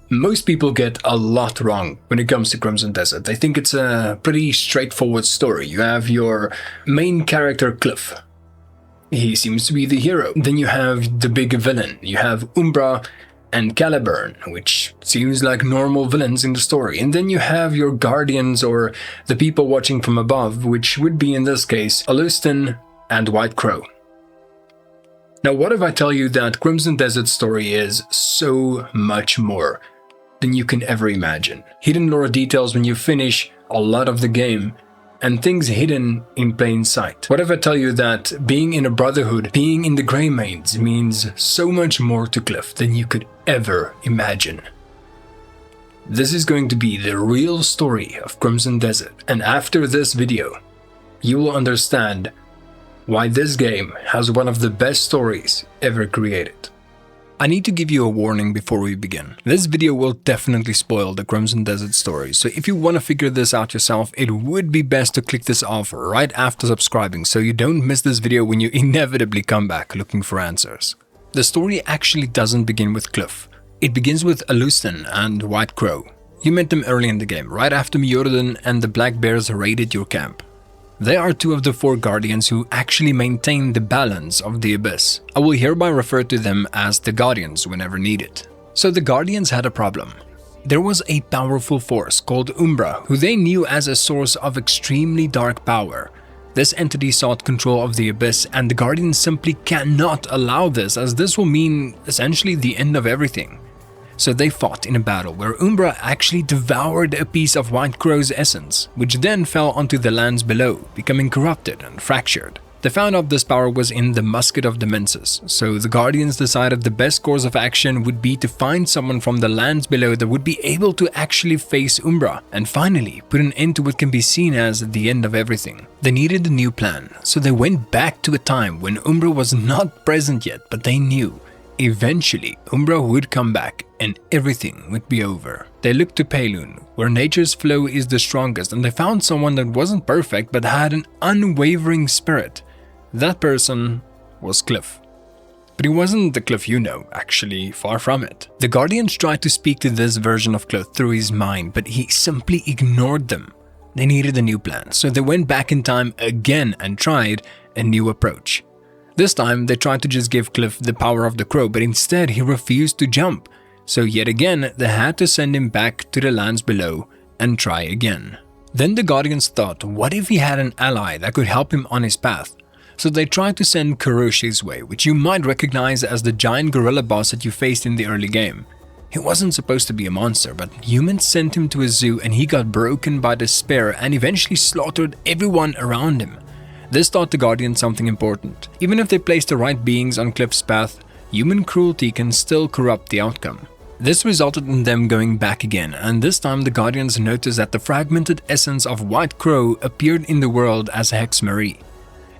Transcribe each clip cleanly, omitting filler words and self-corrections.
Most people get a lot wrong when it comes to Crimson Desert. They think it's a pretty straightforward story. You have your main character, Kliff. He seems to be the hero. Then you have the big villain. You have Umbra and Caliburn, which seems like normal villains in the story. And then you have your guardians, or the people watching from above, which would be in this case Alustin and White Crow. Now, what if I tell you that Crimson Desert's story is so much more than you can ever imagine? Hidden lore details when you finish a lot of the game, and things hidden in plain sight. What if I tell you that being in a brotherhood, being in the Grey Maids, means so much more to Kliff than you could ever imagine? This is going to be the real story of Crimson Desert, and after this video, you will understand why this game has one of the best stories ever created. I need to give you a warning before we begin. This video will definitely spoil the Crimson Desert story, so if you want to figure this out yourself, it would be best to click this off right after subscribing so you don't miss this video when you inevitably come back looking for answers. The story actually doesn't begin with Kliff. It begins with Alustin and White Crow. You met them early in the game, right after Mjordan and the Black Bears raided your camp. They are two of the four guardians who actually maintain the balance of the Abyss. I will hereby refer to them as the Guardians whenever needed. So the Guardians had a problem. There was a powerful force called Umbra, who they knew as a source of extremely dark power. This entity sought control of the Abyss, and the Guardians simply cannot allow this, as this will mean essentially the end of everything. So they fought in a battle where Umbra actually devoured a piece of White Crow's essence, which then fell onto the lands below, becoming corrupted and fractured. They found out this power was in the Musket of the Menses, so the Guardians decided the best course of action would be to find someone from the lands below that would be able to actually face Umbra, and finally put an end to what can be seen as the end of everything. They needed a new plan, so they went back to a time when Umbra was not present yet, but they knew eventually Umbra would come back and everything would be over. They looked to Pelun, where nature's flow is the strongest, and they found someone that wasn't perfect but had an unwavering spirit. That person was Kliff. But he wasn't the Kliff you know, actually far from it. The Guardians tried to speak to this version of Kliff through his mind, but he simply ignored them. They needed a new plan, so they went back in time again and tried a new approach. This time, they tried to just give Kliff the power of the crow, but instead he refused to jump. So yet again, they had to send him back to the lands below and try again. Then the Guardians thought, what if he had an ally that could help him on his path? So they tried to send Kurosh his way, which you might recognize as the giant gorilla boss that you faced in the early game. He wasn't supposed to be a monster, but humans sent him to a zoo and he got broken by despair and eventually slaughtered everyone around him. This taught the Guardians something important. Even if they placed the right beings on Kliff's path, human cruelty can still corrupt the outcome. This resulted in them going back again, and this time the Guardians noticed that the fragmented essence of White Crow appeared in the world as Hexmarie.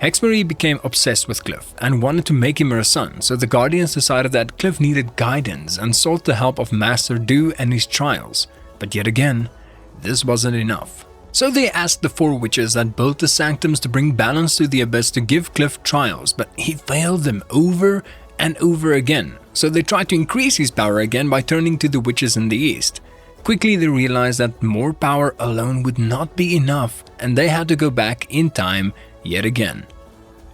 Hexmarie became obsessed with Kliff and wanted to make him her son, so the Guardians decided that Kliff needed guidance and sought the help of Master Du and his trials. But yet again, this wasn't enough. So they asked the four witches that built the sanctums to bring balance to the Abyss to give Kliff trials, but he failed them over and over again. So they tried to increase his power again by turning to the witches in the east. Quickly they realized that more power alone would not be enough, and they had to go back in time yet again.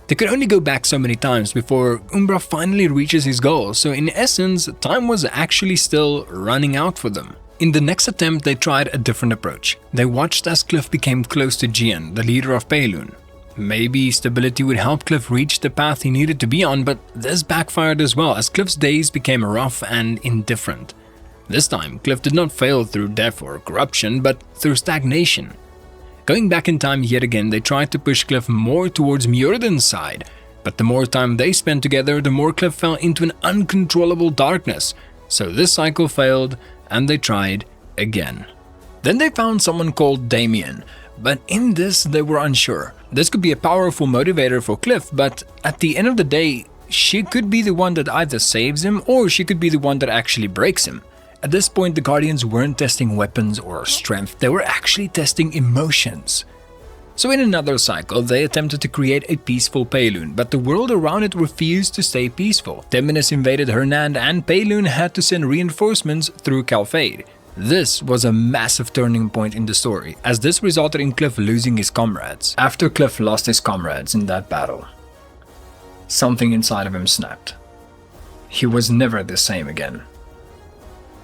They could only go back so many times before Umbra finally reaches his goal, so in essence, time was actually still running out for them. In the next attempt, they tried a different approach. They watched as Kliff became close to Jian, the leader of Pelun. Maybe stability would help Kliff reach the path he needed to be on, but this backfired as well, as Kliff's days became rough and indifferent. This time, Kliff did not fail through death or corruption, but through stagnation. Going back in time yet again, they tried to push Kliff more towards Mjordan's side, but the more time they spent together, the more Kliff fell into an uncontrollable darkness. So this cycle failed, and they tried again. Then they found someone called Damien, but in this they were unsure. This could be a powerful motivator for Kliff, but at the end of the day, she could be the one that either saves him or she could be the one that actually breaks him. At this point, the Guardians weren't testing weapons or strength, they were actually testing emotions. So in another cycle, they attempted to create a peaceful Payloon, but the world around it refused to stay peaceful. Demoness invaded Hernand and Payloon had to send reinforcements through Calphade. This was a massive turning point in the story, as this resulted in Kliff losing his comrades. After Kliff lost his comrades in that battle, something inside of him snapped. He was never the same again.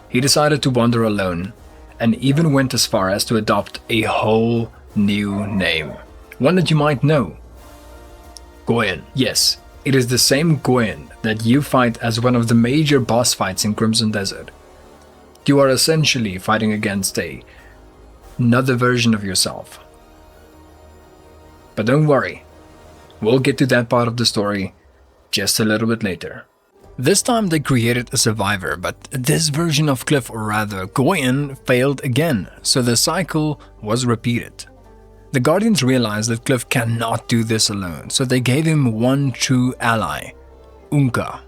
He decided to wander alone, and even went as far as to adopt a whole new name. One that you might know. Goyen. Yes, it is the same Goyen that you fight as one of the major boss fights in Crimson Desert. You are essentially fighting against another version of yourself. But don't worry, we'll get to that part of the story just a little bit later. This time they created a survivor, but this version of Kliff, or rather Goyen, failed again, so the cycle was repeated. The Guardians realized that Kliff cannot do this alone, so they gave him one true ally, Umbra.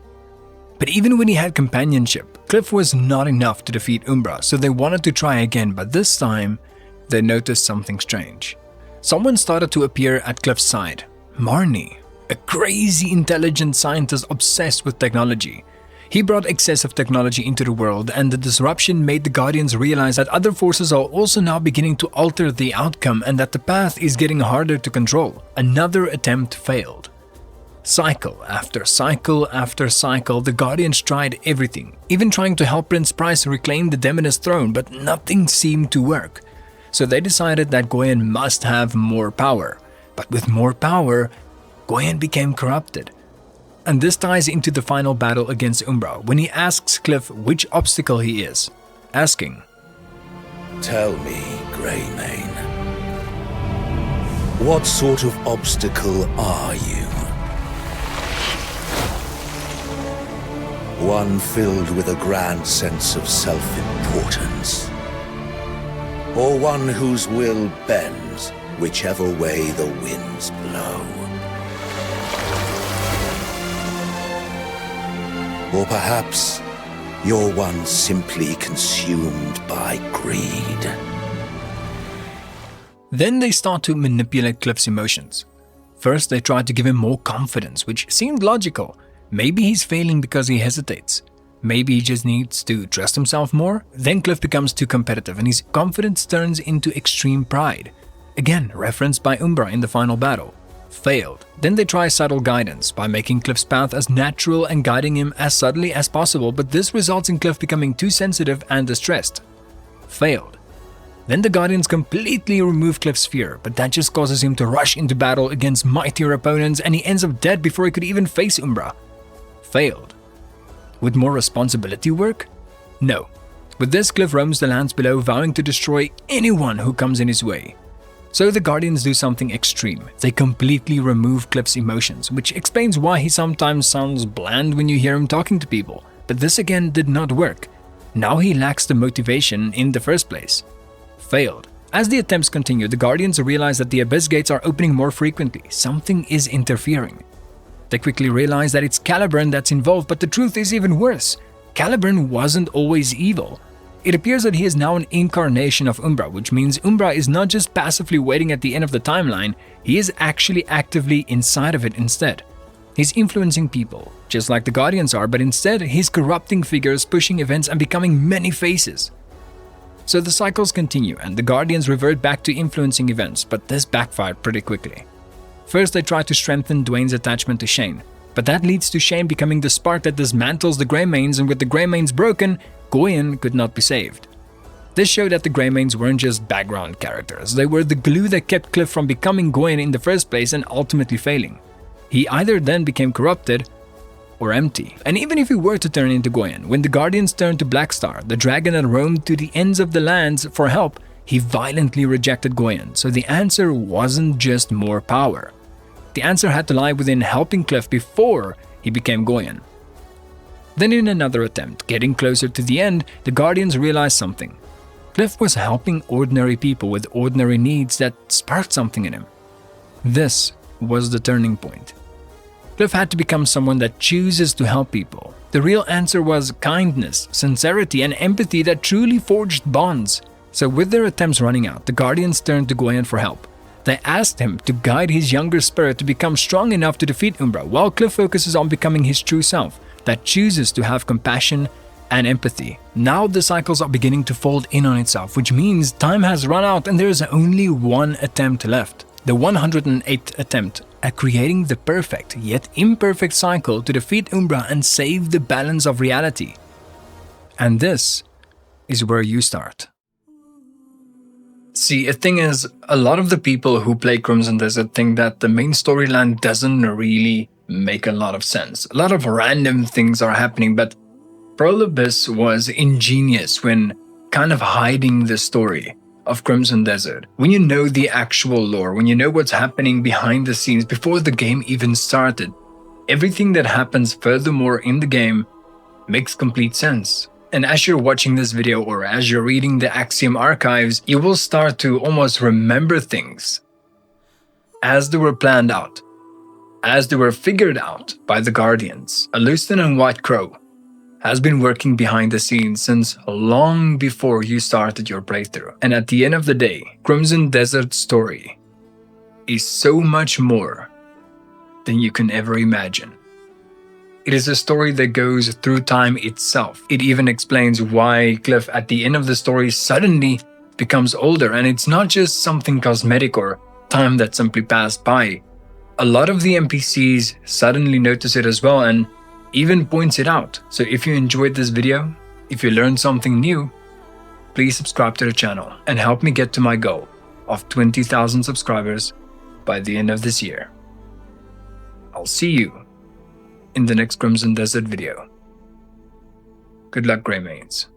But even when he had companionship, Kliff was not enough to defeat Umbra, so they wanted to try again, but this time they noticed something strange. Someone started to appear at Kliff's side, Marnie, a crazy intelligent scientist obsessed with technology. He brought excessive technology into the world, and the disruption made the Guardians realize that other forces are also now beginning to alter the outcome and that the path is getting harder to control. Another attempt failed. Cycle after cycle after cycle, the Guardians tried everything, even trying to help Prince Price reclaim the Demoness throne, but nothing seemed to work. So they decided that Goyen must have more power. But with more power, Goyen became corrupted. And this ties into the final battle against Umbra, when he asks Kliff which obstacle he is, asking, "Tell me, Greymane, what sort of obstacle are you? One filled with a grand sense of self-importance, or one whose will bends whichever way the winds blow? Or perhaps you're one simply consumed by greed?" Then they start to manipulate Kliff's emotions. First, they try to give him more confidence, which seemed logical. Maybe he's failing because he hesitates. Maybe he just needs to trust himself more. Then Kliff becomes too competitive and his confidence turns into extreme pride. Again, referenced by Umbra in the final battle. Failed. Then they try subtle guidance by making Kliff's path as natural and guiding him as subtly as possible, but this results in Kliff becoming too sensitive and distressed. Failed. Then the Guardians completely remove Kliff's fear, but that just causes him to rush into battle against mightier opponents and he ends up dead before he could even face Umbra. Failed. Would more responsibility work? No. With this, Kliff roams the lands below, vowing to destroy anyone who comes in his way. So the Guardians do something extreme. They completely remove Kliff's emotions, which explains why he sometimes sounds bland when you hear him talking to people. But this again did not work. Now he lacks the motivation in the first place. Failed. As the attempts continue, the Guardians realize that the Abyss Gates are opening more frequently. Something is interfering. They quickly realize that it's Caliburn that's involved, but the truth is even worse. Caliburn wasn't always evil. It appears that he is now an incarnation of Umbra, which means Umbra is not just passively waiting at the end of the timeline, he is actually actively inside of it instead. He's influencing people, just like the Guardians are, but instead he's corrupting figures, pushing events and becoming many faces. So the cycles continue and the Guardians revert back to influencing events, but this backfired pretty quickly. First they try to strengthen Dwayne's attachment to Shane, but that leads to Shane becoming the spark that dismantles the Greymanes, and with the Greymanes broken, Goyen could not be saved. This showed that the Greymanes weren't just background characters, they were the glue that kept Kliff from becoming Goyen in the first place and ultimately failing. He either then became corrupted or empty. And even if he were to turn into Goyen, when the Guardians turned to Blackstar, the dragon that roamed to the ends of the lands for help, he violently rejected Goyen, so the answer wasn't just more power. The answer had to lie within helping Kliff before he became Goyen. Then in another attempt, getting closer to the end, the Guardians realized something. Kliff was helping ordinary people with ordinary needs that sparked something in him. This was the turning point. Kliff had to become someone that chooses to help people. The real answer was kindness, sincerity, and empathy that truly forged bonds. So with their attempts running out, the Guardians turned to Goyen for help. They asked him to guide his younger spirit to become strong enough to defeat Umbra, while Kliff focuses on becoming his true self that chooses to have compassion and empathy. Now the cycles are beginning to fold in on itself, which means time has run out and there is only one attempt left. The 108th attempt at creating the perfect yet imperfect cycle to defeat Umbra and save the balance of reality. And this is where you start. See, the thing is, a lot of the people who play Crimson Desert think that the main storyline doesn't really make a lot of sense. A lot of random things are happening, but Pearl Abyss was ingenious when kind of hiding the story of Crimson Desert. When you know the actual lore, when you know what's happening behind the scenes before the game even started, everything that happens furthermore in the game makes complete sense. And as you're watching this video or as you're reading the Axiom Archives, you will start to almost remember things as they were planned out, as they were figured out by the Guardians. Alustin and White Crow has been working behind the scenes since long before you started your playthrough. And at the end of the day, Crimson Desert's story is so much more than you can ever imagine. It is a story that goes through time itself. It even explains why Kliff at the end of the story suddenly becomes older, and it's not just something cosmetic or time that simply passed by. A lot of the NPCs suddenly notice it as well and even points it out. So if you enjoyed this video, if you learned something new, please subscribe to the channel and help me get to my goal of 20,000 subscribers by the end of this year. I'll see you in the next Crimson Desert video. Good luck, Greymanes.